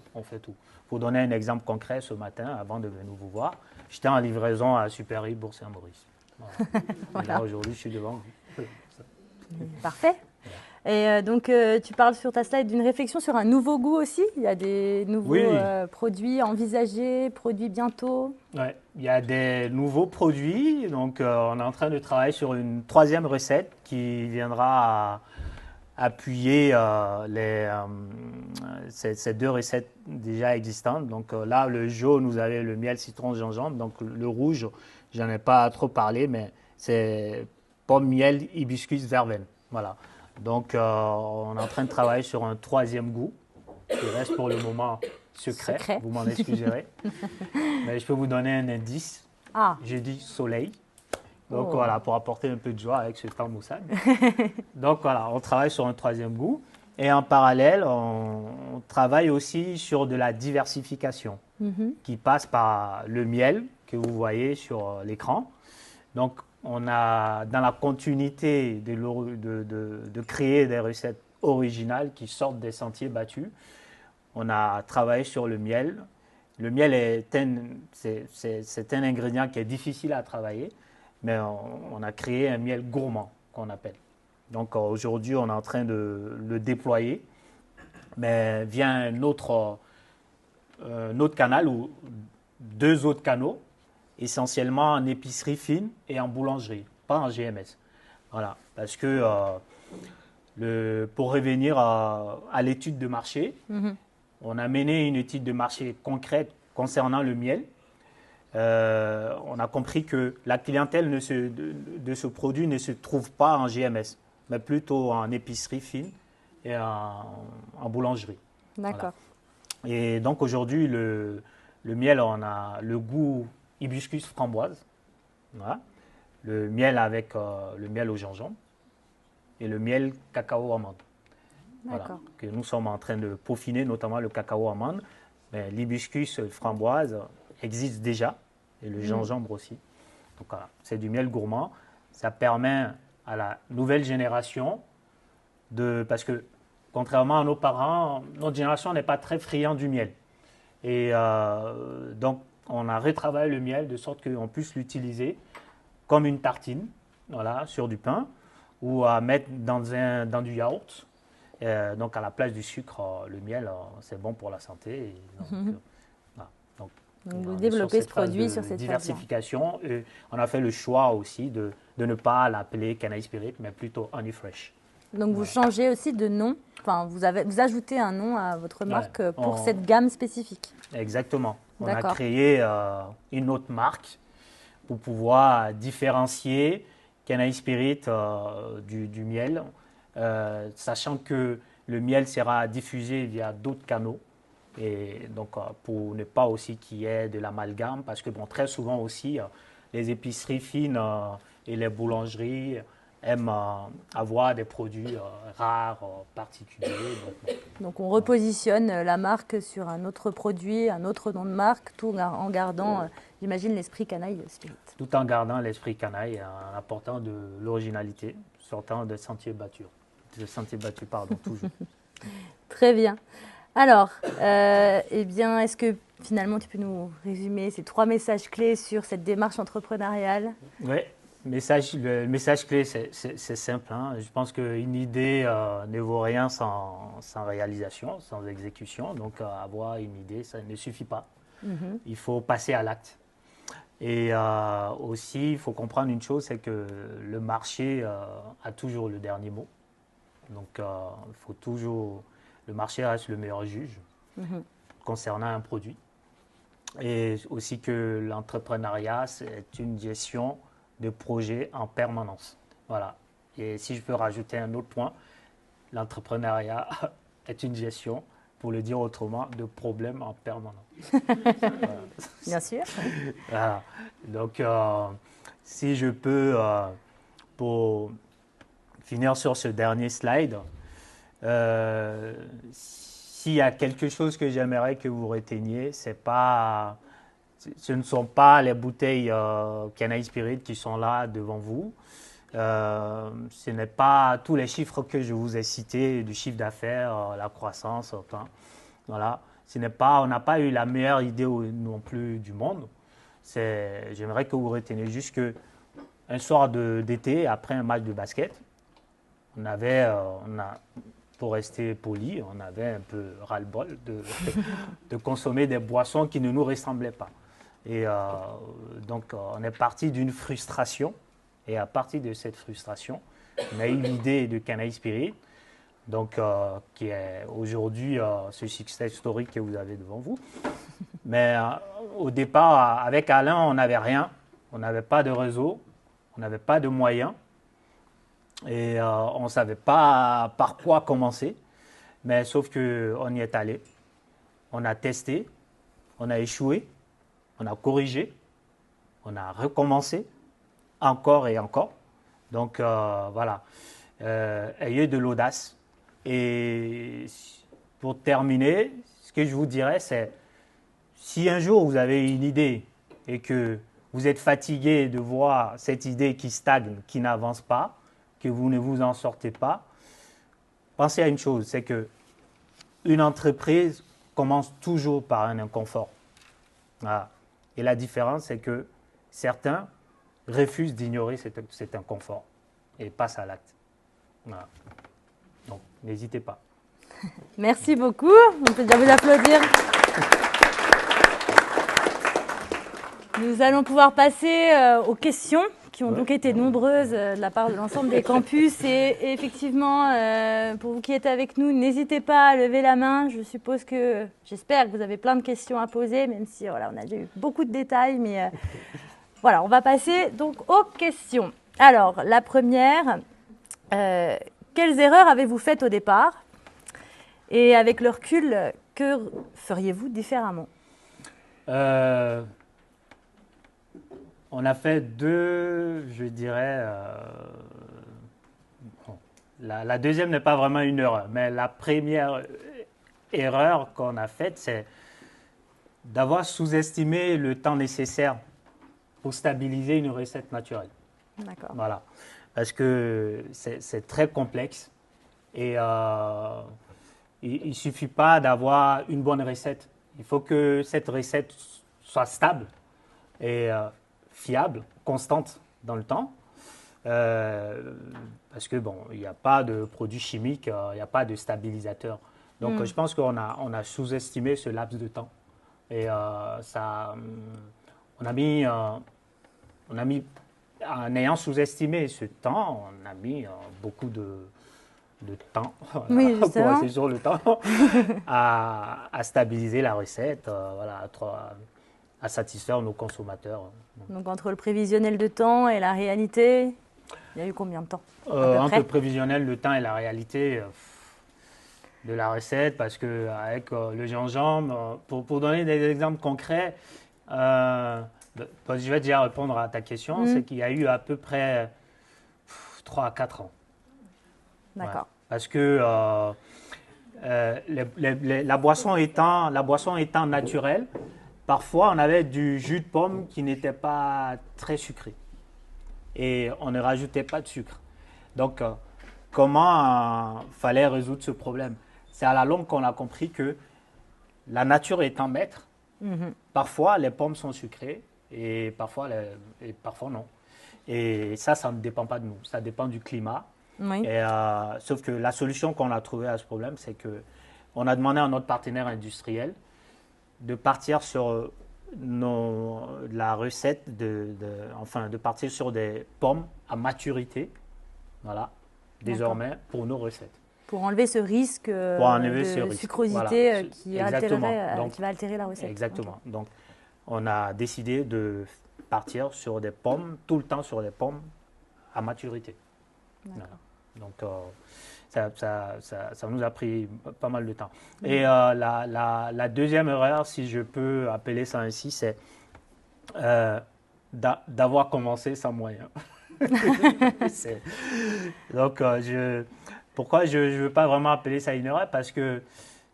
Pour donner un exemple concret, ce matin, avant de venir vous voir, j'étais en livraison à Super U Bourg-Saint-Maurice. Voilà. Voilà. Là, aujourd'hui, je suis devant vous. Parfait. Et donc, tu parles sur ta slide d'une réflexion sur un nouveau goût aussi. Il y a des nouveaux produits envisagés, produits bientôt. Oui, il y a des nouveaux produits. Donc, on est en train de travailler sur une 3e recette qui viendra appuyer ces 2 recettes déjà existantes. Donc là, le jaune, vous avez le miel, citron, gingembre. Donc, le rouge, je n'en ai pas trop parlé, mais c'est pomme, miel, hibiscus, verveine. Voilà. Donc, on est en train de travailler sur un 3e goût qui reste pour le moment secret. Vous m'en excuserez. Mais je peux vous donner un indice. J'ai dit soleil. Donc, voilà, pour apporter un peu de joie avec ce temps moussade. Donc, voilà, on travaille sur un 3e goût. Et en parallèle, on travaille aussi sur de la diversification qui passe par le miel que vous voyez sur l'écran. Donc, on a, dans la continuité de créer des recettes originales qui sortent des sentiers battus, on a travaillé sur le miel. Le miel, c'est un ingrédient qui est difficile à travailler, mais on a créé un miel gourmand qu'on appelle. Donc aujourd'hui, on est en train de le déployer, mais via un autre canal ou 2 autres canaux. essentiellement en épicerie fine et en boulangerie, pas en GMS. Voilà, parce que pour revenir à l'étude de marché, on a mené une étude de marché concrète concernant le miel. On a compris que la clientèle de ce produit ne se trouve pas en GMS, mais plutôt en épicerie fine et en boulangerie. D'accord. Voilà. Et donc aujourd'hui, le miel, on a le goût hibiscus framboise, voilà. Le miel avec le miel au gingembre et le miel cacao amande. Voilà, que nous sommes en train de peaufiner, notamment le cacao amande. Mais l'hibiscus framboise existe déjà, et le gingembre aussi. Donc voilà, c'est du miel gourmand. Ça permet à la nouvelle génération parce que contrairement à nos parents, notre génération n'est pas très friand du miel. Et donc on a retravaillé le miel de sorte qu'on puisse l'utiliser comme une tartine, voilà, sur du pain, ou à mettre dans du yaourt. Donc à la place du sucre, le miel, c'est bon pour la santé. Donc vous développez ce produit sur cette diversification. Et on a fait le choix aussi de ne pas l'appeler Canaille Spirit, mais plutôt Honey Fresh. Donc vous changez aussi de nom, enfin vous ajoutez un nom à votre marque pour cette gamme spécifique. Exactement. On a créé une autre marque pour pouvoir différencier Canaille Spirit du miel. Sachant que le miel sera diffusé via d'autres canaux. Et donc, pour ne pas aussi qu'il y ait de l'amalgame, parce que bon, très souvent aussi, les épiceries fines et les boulangeries aiment avoir des produits rares, particuliers. Donc, on repositionne la marque sur un autre produit, un autre nom de marque, tout en gardant, j'imagine, l'esprit Canaille Spirit. Tout en gardant l'esprit Canaille, en apportant de l'originalité, sortant des sentiers battus. Toujours. Très bien. Alors, eh bien, est-ce que finalement tu peux nous résumer ces 3 messages clés sur cette démarche entrepreneuriale? Oui, le message clé, c'est simple. Hein. Je pense qu'une idée ne vaut rien sans réalisation, sans exécution. Donc, avoir une idée, ça ne suffit pas. Il faut passer à l'acte. Et aussi, il faut comprendre une chose, c'est que le marché a toujours le dernier mot. Donc, il faut toujours... Le marché reste le meilleur juge concernant un produit. Et aussi que l'entrepreneuriat, c'est une gestion de projets en permanence. Voilà. Et si je peux rajouter un autre point, l'entrepreneuriat est une gestion, pour le dire autrement, de problèmes en permanence. Voilà. Bien sûr. Voilà. Donc, si je peux, pour finir sur ce dernier slide, s'il y a quelque chose que j'aimerais que vous reteniez, ce ne sont pas les bouteilles Canaille Spirit qui sont là devant vous. Ce n'est pas tous les chiffres que je vous ai cités, du chiffre d'affaires, la croissance. Enfin, voilà. On n'a pas eu la meilleure idée non plus du monde. J'aimerais que vous reteniez juste qu'un soir d'été, après un match de basket, pour rester poli, on avait un peu ras-le-bol de consommer des boissons qui ne nous ressemblaient pas. Et donc, on est parti d'une frustration. Et à partir de cette frustration, on a eu l'idée de Canaille Spirit, donc, qui est aujourd'hui ce success story que vous avez devant vous. Mais au départ, avec Alain, on n'avait rien. On n'avait pas de réseau, on n'avait pas de moyens. Et on ne savait pas par quoi commencer. Mais sauf qu'on y est allé. On a testé, on a échoué, on a corrigé, on a recommencé, encore et encore. Donc voilà, ayez de l'audace. Et pour terminer, ce que je vous dirais, c'est si un jour vous avez une idée et que vous êtes fatigué de voir cette idée qui stagne, qui n'avance pas, que vous ne vous en sortez pas, pensez à une chose, c'est qu'une entreprise commence toujours par un inconfort. Voilà. Et la différence, c'est que certains refusent d'ignorer cet inconfort et passent à l'acte. Voilà. Donc, n'hésitez pas. Merci beaucoup. On peut déjà vous applaudir. Nous allons pouvoir passer aux questions qui ont donc été nombreuses de la part de l'ensemble des campus. Et effectivement, pour vous qui êtes avec nous, n'hésitez pas à lever la main. J'espère que vous avez plein de questions à poser, même si voilà, on a déjà eu beaucoup de détails. Mais voilà, on va passer donc aux questions. Alors, la première, quelles erreurs avez-vous faites au départ? Et avec le recul, que feriez-vous différemment? On a fait deux, je dirais. Bon, la deuxième n'est pas vraiment une erreur, mais la première erreur qu'on a faite, c'est d'avoir sous-estimé le temps nécessaire pour stabiliser une recette naturelle. D'accord. Voilà. Parce que c'est très complexe et il ne suffit pas d'avoir une bonne recette. Il faut que cette recette soit stable et fiable, constante dans le temps. Parce que bon, il n'y a pas de produits chimiques, il n'y a pas de stabilisateur. Donc je pense qu'on a sous-estimé ce laps de temps. Et on a mis, en ayant sous-estimé ce temps, on a mis beaucoup de temps, Oui, pour justement. rester sur le temps, à stabiliser la recette, voilà, à satisfaire nos consommateurs. Donc entre le prévisionnel de temps et la réalité, il y a eu combien de temps à peu Entre près le prévisionnel, le temps et la réalité de la recette, parce qu'avec le gingembre, pour donner des exemples concrets, je vais déjà répondre à ta question, c'est qu'il y a eu à peu près 3 à 4 ans. D'accord. Ouais. Parce que la boisson étant naturelle, parfois on avait du jus de pomme qui n'était pas très sucré. Et on ne rajoutait pas de sucre. Donc, comment fallait résoudre ce problème? C'est à la longue qu'on a compris que la nature étant maître, parfois les pommes sont sucrées et parfois non. Et ça ne dépend pas de nous, ça dépend du climat. Oui. Et, sauf que la solution qu'on a trouvée à ce problème, c'est qu'on a demandé à notre partenaire industriel de partir sur la recette, de partir sur des pommes à maturité, voilà, désormais pour nos recettes. Pour enlever ce risque de sucrosité voilà. qui va altérer la recette. Exactement. Okay. Donc, on a décidé de partir sur des pommes, tout le temps sur des pommes à maturité. Voilà. Donc, ça nous a pris pas mal de temps. Et la deuxième erreur, si je peux appeler ça ainsi, c'est d'avoir commencé sans moyens. Donc, pourquoi je ne veux pas vraiment appeler ça une erreur? Parce que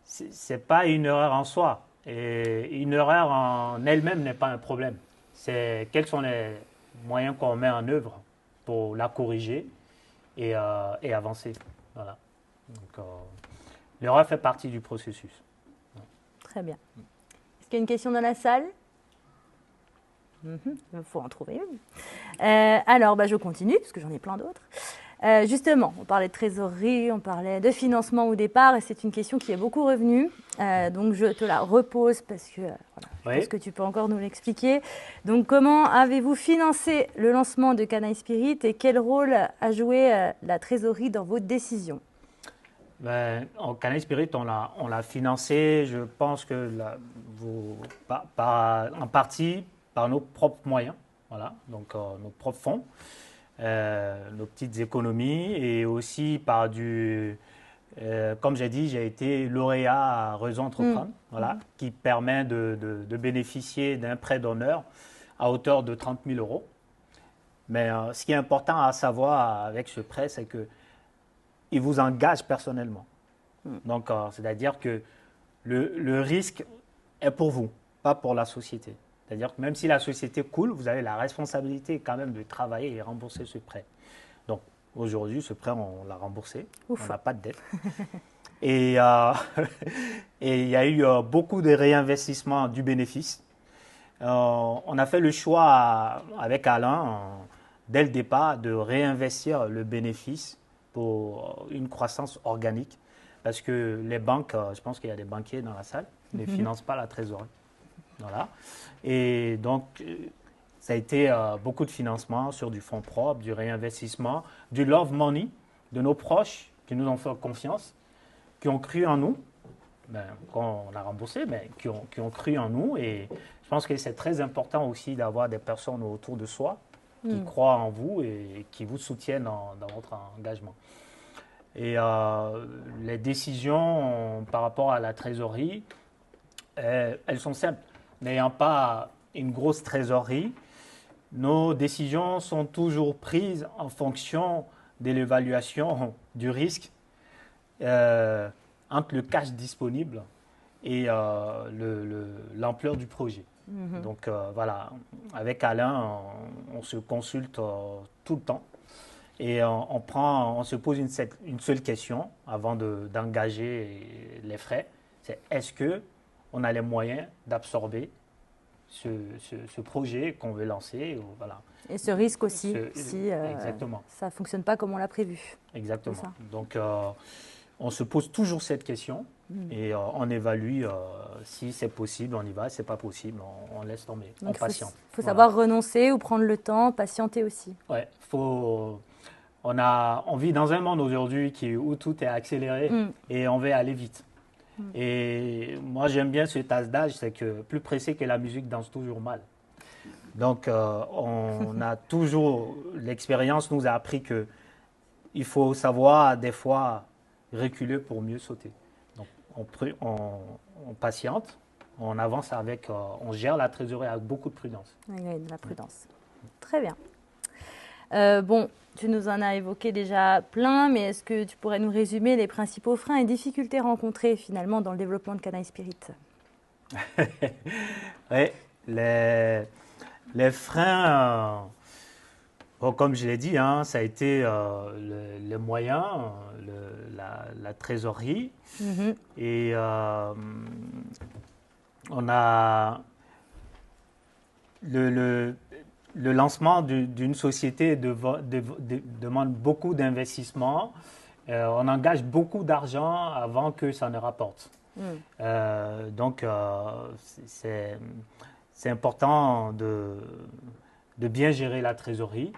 ce n'est pas une erreur en soi. Et une erreur en elle-même n'est pas un problème. C'est quels sont les moyens qu'on met en œuvre pour la corriger et avancer. Voilà. Donc, l'erreur fait partie du processus. Très bien. Est-ce qu'il y a une question dans la salle? Il faut en trouver une. Alors, je continue, parce que j'en ai plein d'autres. Justement, on parlait de trésorerie, on parlait de financement au départ, et c'est une question qui est beaucoup revenue. Donc, je te la repose parce que je pense que tu peux encore nous l'expliquer. Donc, comment avez-vous financé le lancement de Canaille Spirit et quel rôle a joué la trésorerie dans vos décisions? En Canaille Spirit, on l'a financé, je pense que en partie par nos propres moyens, voilà, donc nos propres fonds. Nos petites économies et aussi par comme j'ai dit, j'ai été lauréat à Réseau Entreprendre, voilà, qui permet de bénéficier d'un prêt d'honneur à hauteur de 30 000 euros. Mais ce qui est important à savoir avec ce prêt, c'est qu'il vous engage personnellement. Donc, c'est-à-dire que le risque est pour vous, pas pour la société. C'est-à-dire que même si la société coule, vous avez la responsabilité quand même de travailler et rembourser ce prêt. Donc aujourd'hui, ce prêt, on l'a remboursé. Ouf. On n'a pas de dette. Et il y a eu beaucoup de réinvestissements du bénéfice. On a fait le choix avec Alain, dès le départ, de réinvestir le bénéfice pour une croissance organique. Parce que les banques, je pense qu'il y a des banquiers dans la salle, ne financent pas la trésorerie. Voilà. Et donc, ça a été beaucoup de financement sur du fonds propre, du réinvestissement, du love money de nos proches qui nous ont fait confiance, qui ont cru en nous, ben, quand on a remboursé, mais qui ont cru en nous. Et je pense que c'est très important aussi d'avoir des personnes autour de soi qui croient en vous et qui vous soutiennent dans votre engagement. Et les décisions par rapport à la trésorerie, elles sont simples. N'ayant pas une grosse trésorerie, nos décisions sont toujours prises en fonction de l'évaluation du risque entre le cash disponible et l'ampleur du projet. Donc voilà, avec Alain, on se consulte tout le temps et on se pose une seule question avant d'engager les frais, c'est est-ce qu'on a les moyens d'absorber ce projet qu'on veut lancer. Voilà. Et ce risque aussi, si ça ne fonctionne pas comme on l'a prévu. Exactement. Donc, on se pose toujours cette question et on évalue si c'est possible, on y va. Si ce n'est pas possible, on laisse tomber. Donc, on patiente. Il faut savoir renoncer ou prendre le temps, patienter aussi. Oui, on vit dans un monde aujourd'hui où tout est accéléré et on veut aller vite. Et moi, j'aime bien cet adage, c'est que plus pressé que la musique danse toujours mal. Donc, on a toujours, l'expérience nous a appris qu'il faut savoir des fois reculer pour mieux sauter. Donc, on patiente, on avance on gère la trésorerie avec beaucoup de prudence. Oui, de la prudence. Très bien. Bon, tu nous en as évoqué déjà plein, mais est-ce que tu pourrais nous résumer les principaux freins et difficultés rencontrées finalement dans le développement de Canaille Spirit? Oui, les freins, comme je l'ai dit, hein, ça a été les moyens, la trésorerie. Et on a le lancement d'une société demande beaucoup d'investissement. On engage beaucoup d'argent avant que ça ne rapporte. Donc, c'est important de bien gérer la trésorerie.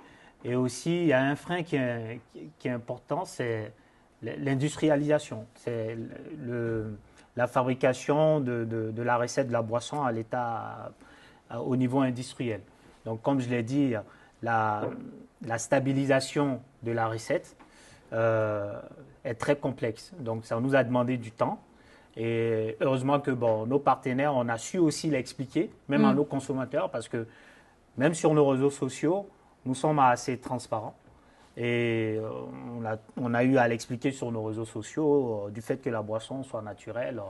Et aussi, il y a un frein qui est important, c'est l'industrialisation. C'est la fabrication de la recette de la boisson à l'état, au niveau industriel. Donc, comme je l'ai dit, la stabilisation de la recette est très complexe. Donc, ça nous a demandé du temps. Et heureusement que nos partenaires, on a su aussi l'expliquer, même à nos consommateurs, parce que même sur nos réseaux sociaux, nous sommes assez transparents. Et on a eu à l'expliquer sur nos réseaux sociaux du fait que la boisson soit naturelle.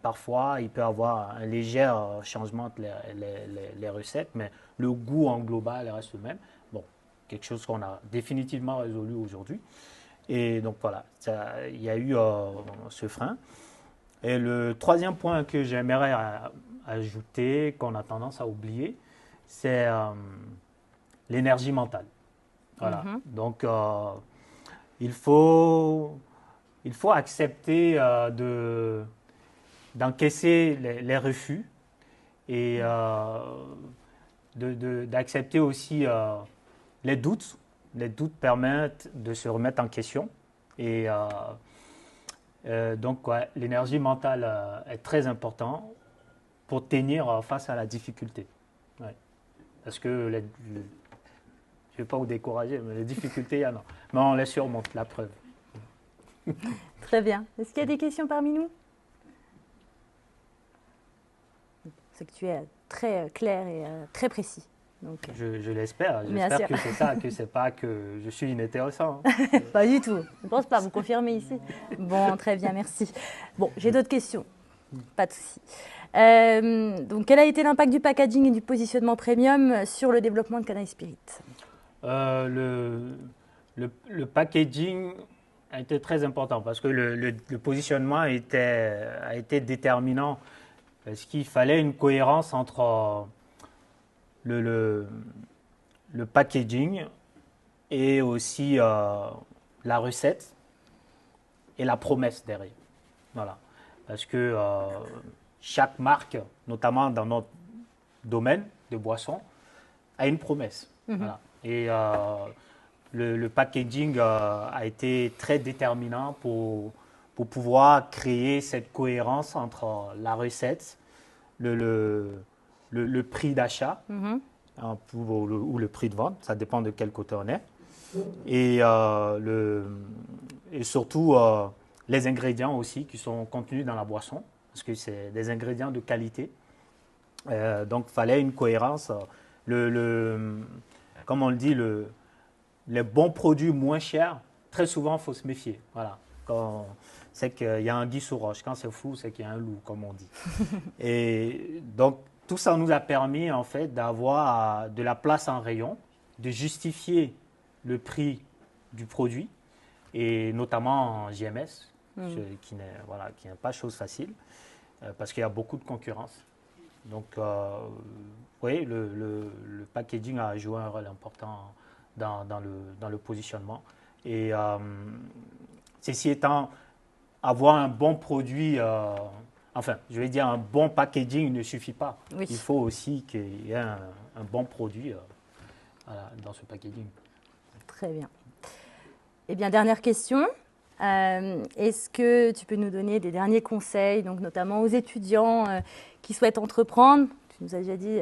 Parfois, il peut y avoir un léger changement entre les recettes, mais le goût en global reste le même. Bon, quelque chose qu'on a définitivement résolu aujourd'hui. Et donc voilà, il y a eu ce frein. Et le troisième point que j'aimerais ajouter, qu'on a tendance à oublier, c'est l'énergie mentale. Voilà. Donc, il faut accepter d'encaisser les refus et d'accepter aussi les doutes. Les doutes permettent de se remettre en question. Et donc, l'énergie mentale est très importante pour tenir face à la difficulté. Ouais. Parce que je ne vais pas vous décourager, mais les difficultés, il y en a. Mais on les surmonte, la preuve. Très bien. Est-ce qu'il y a des questions parmi nous? C'est que tu es très clair et très précis. Donc, je l'espère. J'espère que c'est ça, que c'est pas que je suis inintéressant. Pas du tout. Je ne pense pas. Vous confirmez ici. Bon, très bien, merci. Bon, j'ai d'autres questions. Pas de souci. Donc, quel a été l'impact du packaging et du positionnement premium sur le développement de Canaille Spirit? Le packaging a été très important parce que le positionnement a été déterminant parce qu'il fallait une cohérence entre le packaging et aussi la recette et la promesse derrière. Voilà. Parce que chaque marque, notamment dans notre domaine de boissons, a une promesse. Voilà. Et le packaging a été très déterminant pour pouvoir créer cette cohérence entre la recette, le prix d'achat ou le prix de vente, ça dépend de quel côté on est, et surtout les ingrédients aussi qui sont contenus dans la boisson, parce que c'est des ingrédients de qualité. Donc, il fallait une cohérence. Comme on le dit, les bons produits moins chers, très souvent, il faut se méfier. Voilà. Quand c'est qu'il y a un anguille sous roche. Quand c'est flou, c'est qu'il y a un loup, comme on dit. Et donc, tout ça nous a permis, en fait, d'avoir de la place en rayon, de justifier le prix du produit, et notamment en GMS, qui n'est pas chose facile, parce qu'il y a beaucoup de concurrence. Donc, oui, le packaging a joué un rôle important dans le positionnement. Et ceci étant, avoir un bon produit, je vais dire un bon packaging ne suffit pas. Oui. Il faut aussi qu'il y ait un bon produit dans ce packaging. Très bien. Eh bien, dernière question. Est-ce que tu peux nous donner des derniers conseils, donc notamment aux étudiants qui souhaitent entreprendre? Tu nous as déjà dit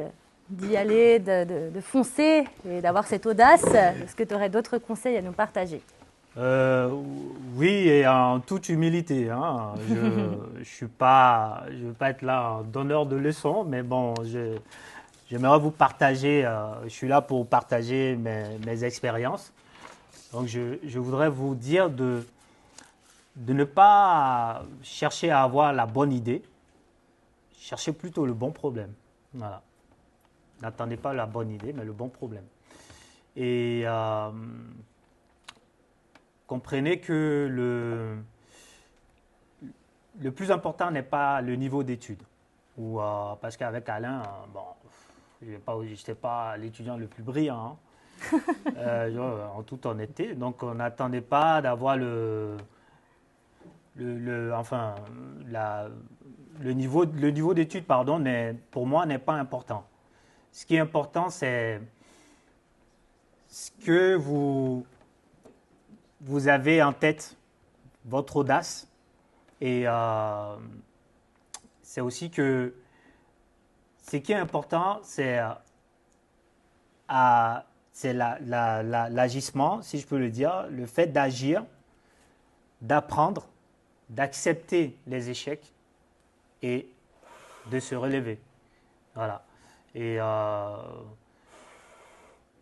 d'y aller, de foncer et d'avoir cette audace. Est-ce que tu aurais d'autres conseils à nous partager? Oui, et en toute humilité. Hein. Je ne veux pas être là en donneur de leçons, mais bon, j'aimerais vous partager, je suis là pour partager mes expériences. Donc, je voudrais vous dire de ne pas chercher à avoir la bonne idée, cherchez plutôt le bon problème. Voilà. N'attendez pas la bonne idée, mais le bon problème. Et comprenez que le plus important n'est pas le niveau d'études. Parce qu'avec Alain, je n'étais pas l'étudiant le plus brillant, hein, en toute honnêteté. Donc, on n'attendait pas d'avoir le niveau d'études, pour moi, n'est pas important. Ce qui est important, c'est ce que vous avez en tête, votre audace. Et c'est aussi que ce qui est important, c'est l'agissement, si je peux le dire, le fait d'agir, d'apprendre, d'accepter les échecs et de se relever. Voilà. Et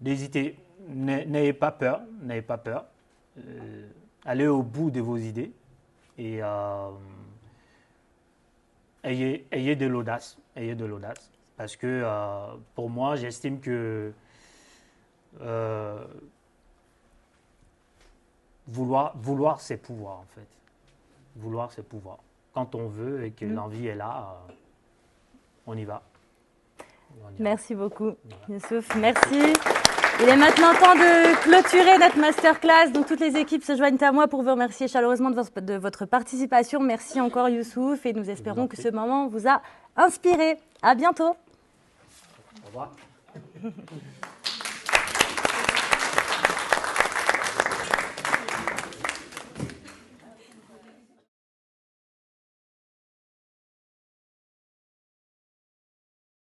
n'ayez pas peur, allez au bout de vos idées et ayez de l'audace, parce que pour moi, j'estime que vouloir, c'est pouvoir, en fait. Vouloir, c'est pouvoir. Quand on veut et que l'envie est là, on y va. Merci beaucoup, Youssouf. Merci. Il est maintenant temps de clôturer notre masterclass. Donc, toutes les équipes se joignent à moi pour vous remercier chaleureusement de votre participation. Merci encore, Youssouf. Et nous espérons que ce moment vous a inspiré. À bientôt. Au revoir.